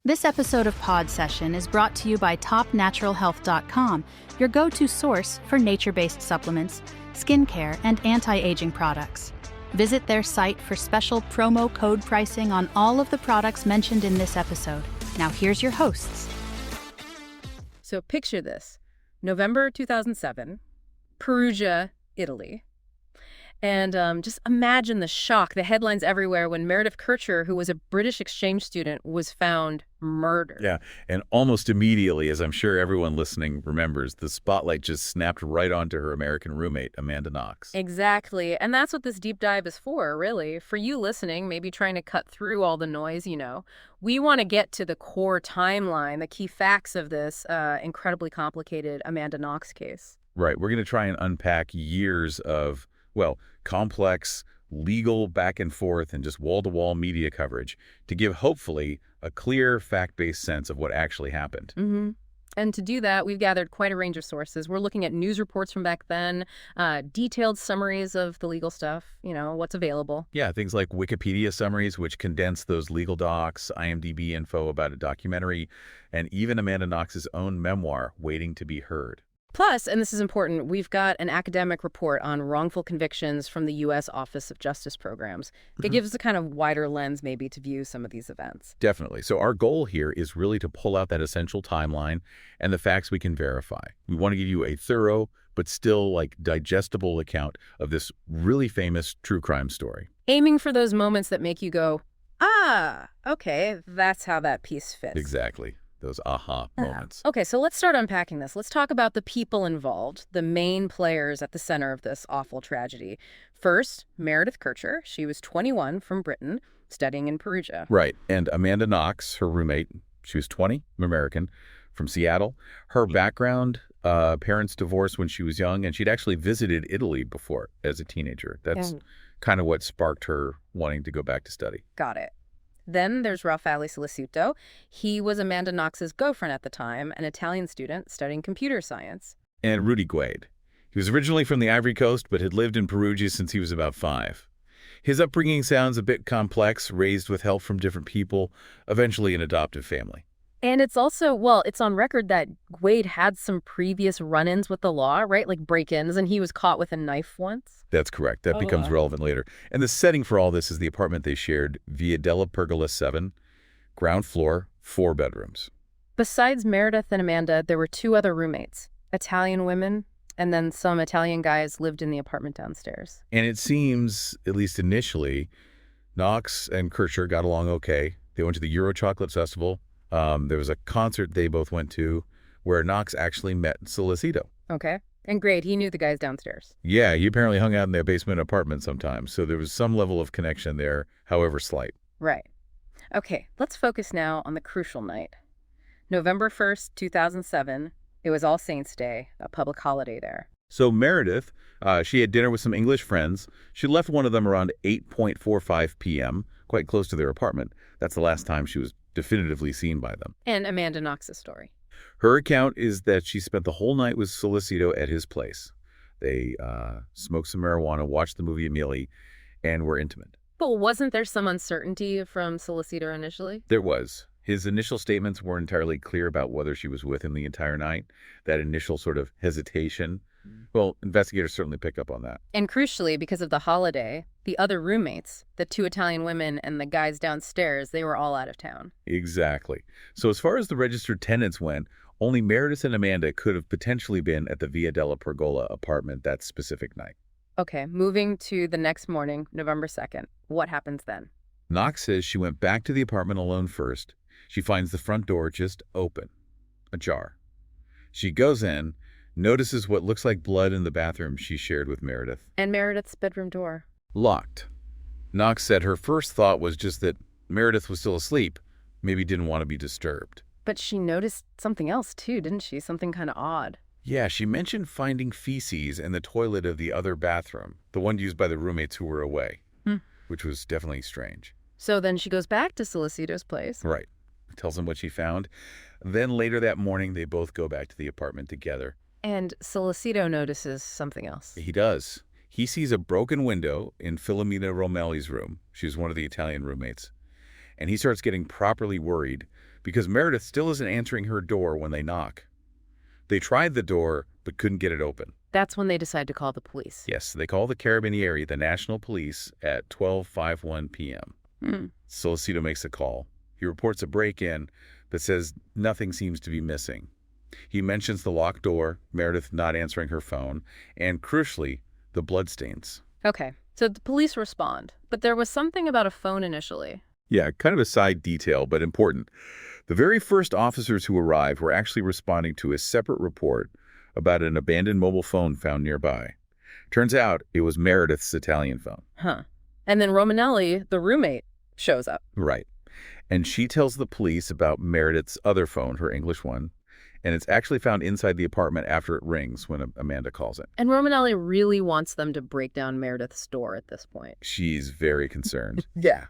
This episode of Podsession is brought to you by TopNaturalHealth.com, your go-to source for nature-based supplements, skincare, and anti-aging products. Visit their site for special promo code pricing on all of the products mentioned in this episode. Now here's your hosts. So picture this. November 2007, Perugia, Italy. And just imagine the shock, the headlines everywhere when Meredith Kercher, who was a British exchange student, was found murdered. Yeah, and almost immediately, as I'm sure everyone listening remembers, the spotlight just snapped right onto her American roommate, Amanda Knox. Exactly. And that's what this deep dive is for, really. For you listening, maybe trying to cut through all the noise, we want to get to the core timeline, the key facts of this incredibly complicated Amanda Knox case. Right. We're going to try and unpack years of, complex legal back and forth and just wall-to-wall media coverage to give, hopefully, a clear, fact-based sense of what actually happened. Mm-hmm. And to do that, we've gathered quite a range of sources. We're looking at news reports from back then, detailed summaries of the legal stuff, what's available. Yeah, things like Wikipedia summaries, which condense those legal docs, IMDb info about a documentary, and even Amanda Knox's own memoir, Waiting to be Heard. Plus, and this is important, we've got an academic report on wrongful convictions from the U.S. Office of Justice Programs. It gives us a kind of wider lens, maybe, to view some of these events. Definitely. So our goal here is really to pull out that essential timeline and the facts we can verify. We want to give you a thorough, but still, digestible account of this really famous true crime story. Aiming for those moments that make you go, okay, that's how that piece fits. Exactly. Those aha moments. Okay, so let's start unpacking this. Let's talk about the people involved, the main players at the center of this awful tragedy. First, Meredith Kercher. She was 21 from Britain, studying in Perugia. Right. And Amanda Knox, her roommate, she was 20, American, from Seattle. Her background, parents divorced when she was young, and she'd actually visited Italy before as a teenager. That's kind of what sparked her wanting to go back to study. Got it. Then there's Raffaele Sollecito. He was Amanda Knox's girlfriend at the time, an Italian student studying computer science. And Rudy Guede. He was originally from the Ivory Coast, but had lived in Perugia since he was about 5. His upbringing sounds a bit complex, raised with help from different people, eventually an adoptive family. And it's also, it's on record that Guede had some previous run-ins with the law, right? Like break-ins, and he was caught with a knife once. That's correct. That becomes relevant later. And the setting for all this is the apartment they shared, Via della Pergola 7, ground floor, 4 bedrooms. Besides Meredith and Amanda, there were 2 other roommates, Italian women, and then some Italian guys lived in the apartment downstairs. And it seems, at least initially, Knox and Kercher got along okay. They went to the Euro Chocolate Festival. There was a concert they both went to where Knox actually met Sollecito. Okay. And great, he knew the guys downstairs. Yeah, he apparently hung out in their basement apartment sometimes, so there was some level of connection there, however slight. Right. Okay, let's focus now on the crucial night. November 1st, 2007, it was All Saints' Day, a public holiday there. So Meredith, she had dinner with some English friends. She left one of them around 8:45 p.m., quite close to their apartment. That's the last time she was definitively seen by them. And Amanda Knox's story. Her account is that she spent the whole night with Sollecito at his place. They smoked some marijuana, watched the movie Amelie, and were intimate. But wasn't there some uncertainty from Sollecito initially? There was. His initial statements weren't entirely clear about whether she was with him the entire night. That initial sort of hesitation. Well, investigators certainly pick up on that. And crucially, because of the holiday, the other roommates, the 2 Italian women and the guys downstairs, they were all out of town. Exactly. So as far as the registered tenants went, only Meredith and Amanda could have potentially been at the Via della Pergola apartment that specific night. Okay, moving to the next morning, November 2nd. What happens then? Knox says she went back to the apartment alone first. She finds the front door just open, ajar. She goes in, notices what looks like blood in the bathroom she shared with Meredith. And Meredith's bedroom door. Locked. Knox said her first thought was just that Meredith was still asleep, maybe didn't want to be disturbed. But she noticed something else too, didn't she? Something kind of odd. Yeah, she mentioned finding feces in the toilet of the other bathroom, the one used by the roommates who were away, which was definitely strange. So then she goes back to Sollecito's place. Right. Tells him what she found. Then later that morning, they both go back to the apartment together. And Sollecito notices something else. He does. He sees a broken window in Filomena Romelli's room. She's one of the Italian roommates. And he starts getting properly worried because Meredith still isn't answering her door when they knock. They tried the door, but couldn't get it open. That's when they decide to call the police. Yes, they call the Carabinieri, the national police, at 12:51 p.m. Sollecito makes a call. He reports a break-in, but says nothing seems to be missing. He mentions the locked door, Meredith not answering her phone, and crucially, the bloodstains. Okay, so the police respond, but there was something about a phone initially. Yeah, kind of a side detail, but important. The very first officers who arrived were actually responding to a separate report about an abandoned mobile phone found nearby. Turns out it was Meredith's Italian phone. Huh. And then Romanelli, the roommate, shows up. Right. And she tells the police about Meredith's other phone, her English one, and it's actually found inside the apartment after it rings when Amanda calls it. And Romanelli really wants them to break down Meredith's door at this point. She's very concerned. Yeah.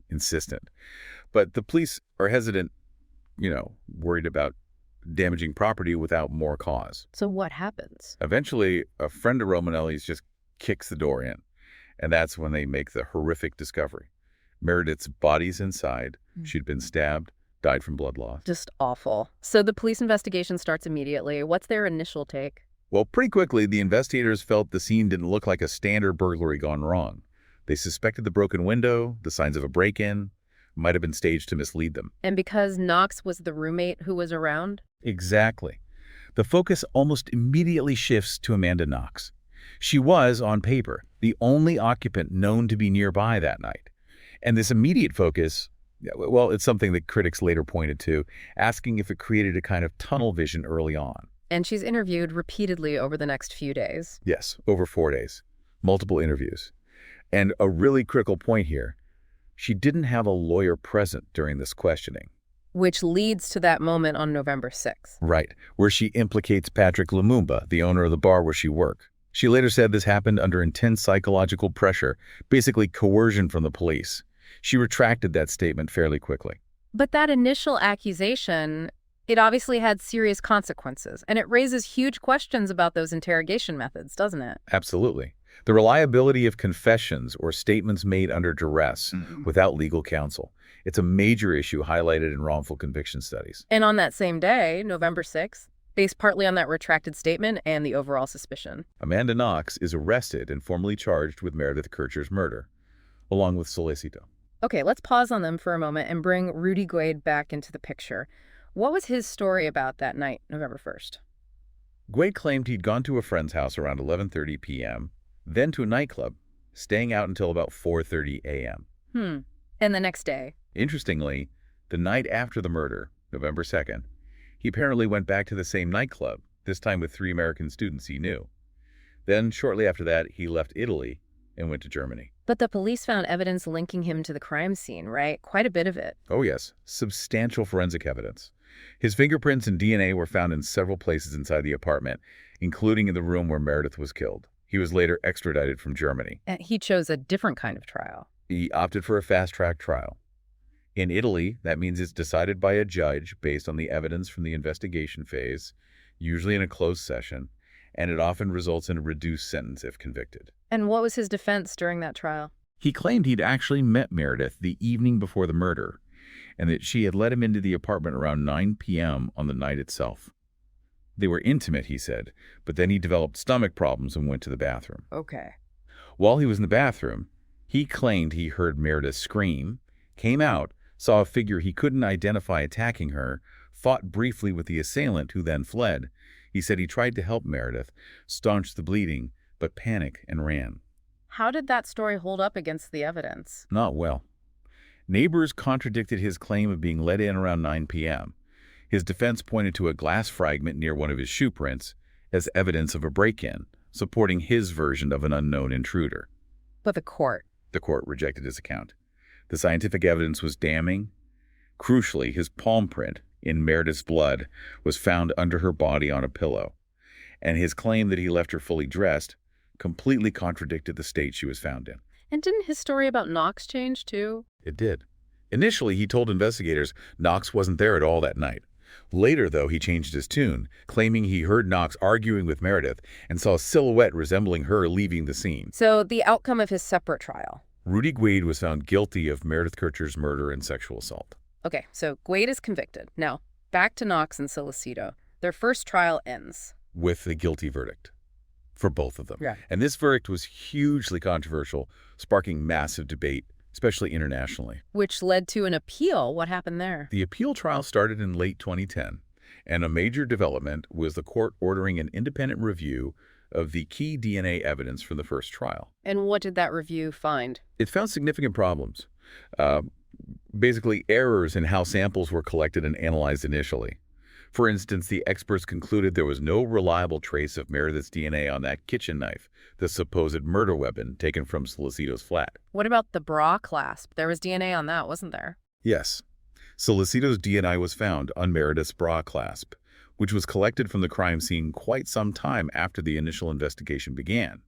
Insistent. But the police are hesitant, worried about damaging property without more cause. So what happens? Eventually, a friend of Romanelli's just kicks the door in, and that's when they make the horrific discovery. Meredith's body's inside. She'd been stabbed, died from blood loss. Just awful. So the police investigation starts immediately. What's their initial take? Well, pretty quickly, the investigators felt the scene didn't look like a standard burglary gone wrong. They suspected the broken window, the signs of a break-in, might have been staged to mislead them. And because Knox was the roommate who was around? Exactly. The focus almost immediately shifts to Amanda Knox. She was, on paper, the only occupant known to be nearby that night. And this immediate focus, well, it's something that critics later pointed to, asking if it created a kind of tunnel vision early on. And she's interviewed repeatedly over the next few days. Yes, over 4 days. Multiple interviews. And a really critical point here, she didn't have a lawyer present during this questioning. Which leads to that moment on November 6th. Right, where she implicates Patrick Lumumba, the owner of the bar where she worked. She later said this happened under intense psychological pressure, basically coercion from the police. She retracted that statement fairly quickly. But that initial accusation, it obviously had serious consequences, and it raises huge questions about those interrogation methods, doesn't it? Absolutely. The reliability of confessions or statements made under duress without legal counsel. It's a major issue highlighted in wrongful conviction studies. And on that same day, November 6th, based partly on that retracted statement and the overall suspicion, Amanda Knox is arrested and formally charged with Meredith Kercher's murder, along with Sollecito. Okay, let's pause on them for a moment and bring Rudy Guede back into the picture. What was his story about that night, November 1st? Guede claimed he'd gone to a friend's house around 11:30 p.m., then to a nightclub, staying out until about 4:30 a.m. And the next day? Interestingly, the night after the murder, November 2nd, he apparently went back to the same nightclub, this time with 3 American students he knew. Then, shortly after that, he left Italy and went to Germany. But the police found evidence linking him to the crime scene, right? Quite a bit of it. Oh yes, substantial forensic evidence. His fingerprints and DNA were found in several places inside the apartment, including in the room where Meredith was killed. He was later extradited from Germany. And he chose a different kind of trial. He opted for a fast-track trial. In Italy, that means it's decided by a judge based on the evidence from the investigation phase, usually in a closed session, and it often results in a reduced sentence if convicted. And what was his defense during that trial? He claimed he'd actually met Meredith the evening before the murder, and that she had let him into the apartment around 9 p.m. on the night itself. They were intimate, he said, but then he developed stomach problems and went to the bathroom. Okay. While he was in the bathroom, he claimed he heard Meredith scream, came out, saw a figure he couldn't identify attacking her, fought briefly with the assailant who then fled. He said he tried to help Meredith, staunch the bleeding, but panicked and ran. How did that story hold up against the evidence? Not well. Neighbors contradicted his claim of being let in around 9 p.m. His defense pointed to a glass fragment near one of his shoe prints as evidence of a break-in, supporting his version of an unknown intruder. But the court? The court rejected his account. The scientific evidence was damning. Crucially, his palm print in Meredith's blood was found under her body on a pillow, and his claim that he left her fully dressed completely contradicted the state she was found in. And didn't his story about Knox change, too? It did. Initially, he told investigators Knox wasn't there at all that night. Later, though, he changed his tune, claiming he heard Knox arguing with Meredith and saw a silhouette resembling her leaving the scene. So the outcome of his separate trial? Rudy Guede was found guilty of Meredith Kercher's murder and sexual assault. Okay, so Guede is convicted. Now, back to Knox and Sollecito. Their first trial ends with a guilty verdict for both of them. Yeah. And this verdict was hugely controversial, sparking massive debate, especially internationally. Which led to an appeal. What happened there? The appeal trial started in late 2010, and a major development was the court ordering an independent review of the key DNA evidence from the first trial. And what did that review find? It found significant problems. Basically, errors in how samples were collected and analyzed initially. For instance, the experts concluded there was no reliable trace of Meredith's DNA on that kitchen knife, the supposed murder weapon taken from Sollecito's flat. What about the bra clasp? There was DNA on that, wasn't there? Yes. Sollecito's DNA was found on Meredith's bra clasp, which was collected from the crime scene quite some time after the initial investigation began.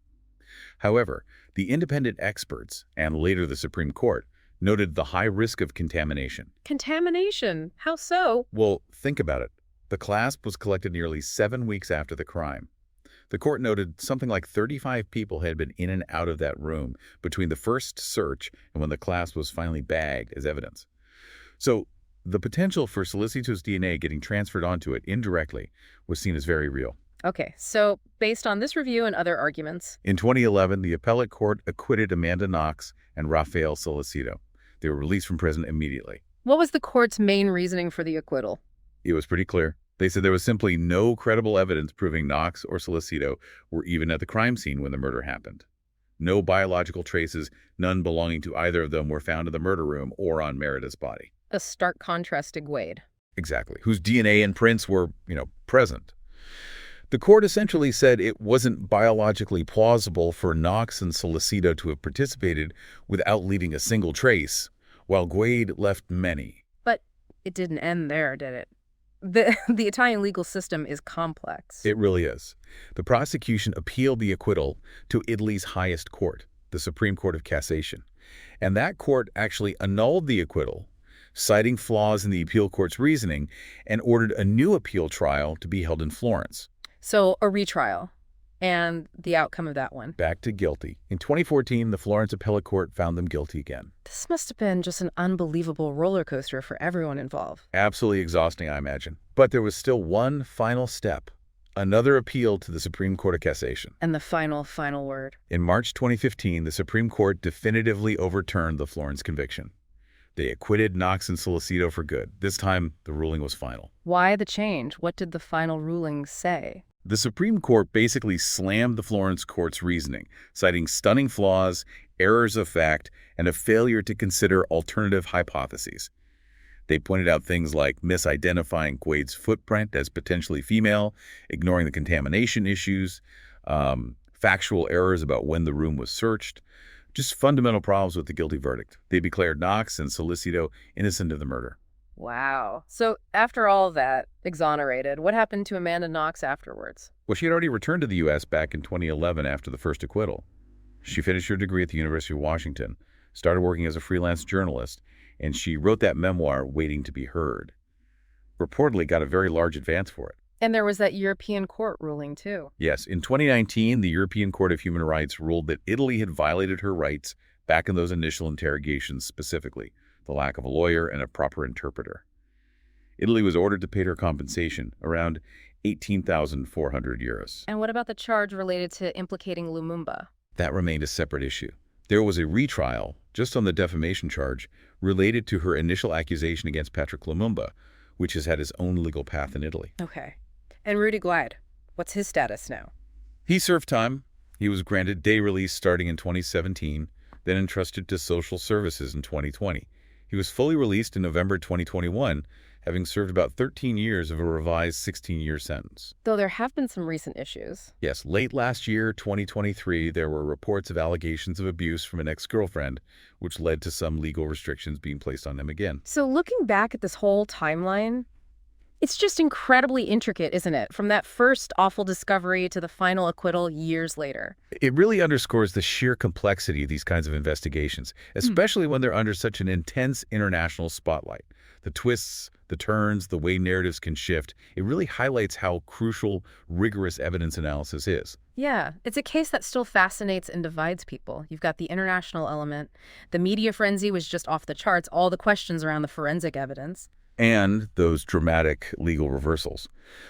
However, the independent experts, and later the Supreme Court, noted the high risk of contamination. Contamination? How so? Well, think about it. The clasp was collected nearly 7 weeks after the crime. The court noted something like 35 people had been in and out of that room between the first search and when the clasp was finally bagged as evidence. So the potential for Sollecito's DNA getting transferred onto it indirectly was seen as very real. Okay, so based on this review and other arguments, in 2011, the appellate court acquitted Amanda Knox and Raffaele Sollecito. They were released from prison immediately. What was the court's main reasoning for the acquittal? It was pretty clear. They said there was simply no credible evidence proving Knox or Sollecito were even at the crime scene when the murder happened. No biological traces, none belonging to either of them, were found in the murder room or on Meredith's body. A stark contrast to Guede. Exactly. Whose DNA and prints were, present. The court essentially said it wasn't biologically plausible for Knox and Sollecito to have participated without leaving a single trace, while Guede left many. But it didn't end there, did it? The Italian legal system is complex. It really is. The prosecution appealed the acquittal to Italy's highest court, the Supreme Court of Cassation. And that court actually annulled the acquittal, citing flaws in the appeal court's reasoning, and ordered a new appeal trial to be held in Florence. So a retrial. And the outcome of that one? Back to guilty. In 2014, the Florence appellate court found them guilty again. This must have been just an unbelievable roller coaster for everyone involved. Absolutely exhausting, I imagine. But there was still one final step. Another appeal to the Supreme Court of Cassation. And the final word. In March 2015, the Supreme Court definitively overturned the Florence conviction. They acquitted Knox and Sollecito for good. This time, the ruling was final. Why the change? What did the final ruling say? The Supreme Court basically slammed the Florence court's reasoning, citing stunning flaws, errors of fact, and a failure to consider alternative hypotheses. They pointed out things like misidentifying Guede's footprint as potentially female, ignoring the contamination issues, factual errors about when the room was searched, just fundamental problems with the guilty verdict. They declared Knox and Sollecito innocent of the murder. Wow. So after all that, exonerated, what happened to Amanda Knox afterwards? Well, she had already returned to the U.S. back in 2011 after the first acquittal. She finished her degree at the University of Washington, started working as a freelance journalist, and she wrote that memoir, Waiting to be Heard. Reportedly got a very large advance for it. And there was that European court ruling, too. Yes. In 2019, the European Court of Human Rights ruled that Italy had violated her rights back in those initial interrogations specifically. The lack of a lawyer and a proper interpreter. Italy was ordered to pay her compensation, around 18,400 euros. And what about the charge related to implicating Lumumba? That remained a separate issue. There was a retrial, just on the defamation charge, related to her initial accusation against Patrick Lumumba, which has had his own legal path in Italy. Okay. And Rudy Guede, what's his status now? He served time. He was granted day release starting in 2017, then entrusted to social services in 2020. He was fully released in November 2021, having served about 13 years of a revised 16-year sentence. Though there have been some recent issues. Yes, late last year, 2023, there were reports of allegations of abuse from an ex-girlfriend, which led to some legal restrictions being placed on him again. So looking back at this whole timeline, it's just incredibly intricate, isn't it? From that first awful discovery to the final acquittal years later. It really underscores the sheer complexity of these kinds of investigations, especially when they're under such an intense international spotlight. The twists, the turns, the way narratives can shift, it really highlights how crucial, rigorous evidence analysis is. Yeah, it's a case that still fascinates and divides people. You've got the international element. The media frenzy was just off the charts, all the questions around the forensic evidence. And those dramatic legal reversals.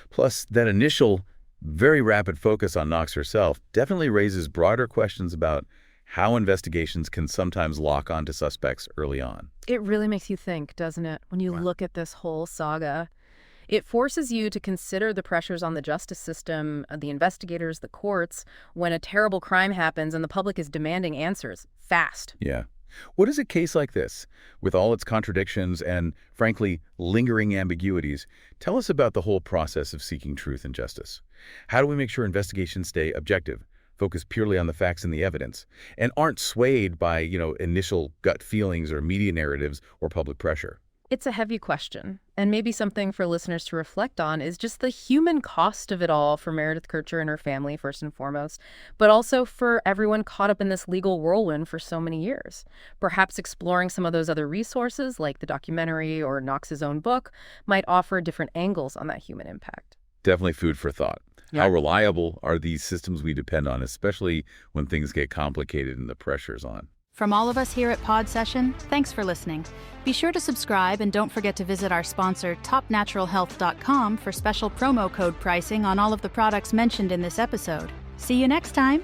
Plus, that initial, very rapid focus on Knox herself definitely raises broader questions about how investigations can sometimes lock onto suspects early on. It really makes you think, doesn't it, when you look at this whole saga? It forces you to consider the pressures on the justice system, the investigators, the courts, when a terrible crime happens and the public is demanding answers fast. Yeah. What is a case like this, with all its contradictions and, frankly, lingering ambiguities? Tell us about the whole process of seeking truth and justice. How do we make sure investigations stay objective, focus purely on the facts and the evidence, and aren't swayed by, initial gut feelings or media narratives or public pressure? It's a heavy question, and maybe something for listeners to reflect on is just the human cost of it all for Meredith Kercher and her family, first and foremost, but also for everyone caught up in this legal whirlwind for so many years. Perhaps exploring some of those other resources, like the documentary or Knox's own book, might offer different angles on that human impact. Definitely food for thought. Yeah. How reliable are these systems we depend on, especially when things get complicated and the pressure's on? From all of us here at Podsession, thanks for listening. Be sure to subscribe and don't forget to visit our sponsor, topnaturalhealth.com, for special promo code pricing on all of the products mentioned in this episode. See you next time.